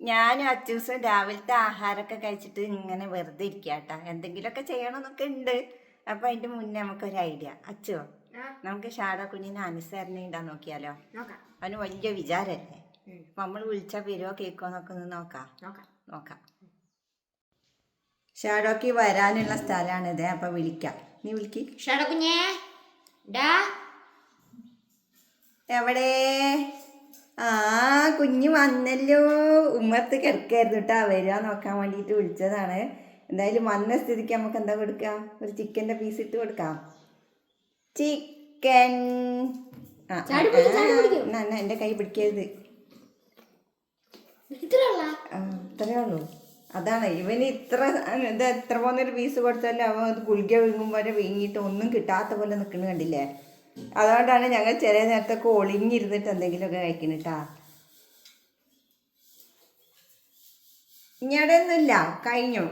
ഞാനും അച്ചൂസും രാവിലത്തെ ആഹാരമൊക്കെ കഴിച്ചിട്ട് ഇങ്ങനെ വെറുതെ ഇരിക്കാട്ടാ. എന്തെങ്കിലുമൊക്കെ ചെയ്യണമെന്നൊക്കെ ഉണ്ട്. അപ്പൊ അതിന്റെ മുന്നേ നമുക്കൊരു ഐഡിയ. അച്ചുവോ, നമുക്ക് ഷാഡ കുഞ്ഞിനെ അനുസരണ ഉണ്ടാ നോക്കിയാലോ? അവന് വലിയ വിചാരല്ലേ. അപ്പൊ നമ്മൾ വിളിച്ചാ വരുവോ കേക്കോ എന്നൊക്കെ ഒന്ന് നോക്കാം. ഷാഡോക്ക് വരാനുള്ള സ്ഥലമാണിത്. അപ്പൊ വിളിക്കാം. നീ വിളിക്ക്. ഷാഡോ കുഞ്ഞേ, എവിടെ? ആ, കുഞ്ഞ് വന്നല്ലോ. ഉമ്മത്ത് കിടക്കായിരുന്നു കേട്ടാ. വരിക നോക്കാൻ വേണ്ടിയിട്ട് വിളിച്ചതാണ്. എന്തായാലും വന്ന സ്ഥിതിക്ക് നമുക്ക് എന്താ കൊടുക്കാം? ഒരു ചിക്കൻ്റെ പീസ് ഇട്ട് കൊടുക്കാം. ചിക്കൻ. എൻ്റെ കൈ പിടിക്കരുത്. ഇത്രയേ ഉള്ളൂ. അതാണ് ഇവന് എത്ര പോകുന്നൊരു പീസ് കൊടുത്താലും അവൻ അത് ഗുളിക വിഴുങ്ങുമ്പോൾ വീങ്ങിയിട്ട് ഒന്നും കിട്ടാത്ത പോലെ നിൽക്കുന്നത് കണ്ടില്ലേ? അതുകൊണ്ടാണ് ഞങ്ങൾ ചില നേരത്തൊക്കെ ഒളിഞ്ഞിരുന്നിട്ട് എന്തെങ്കിലുമൊക്കെ കഴിക്കണട്ടാ. ഇങ്ങടെ ഒന്നുമില്ല, കഴിഞ്ഞു.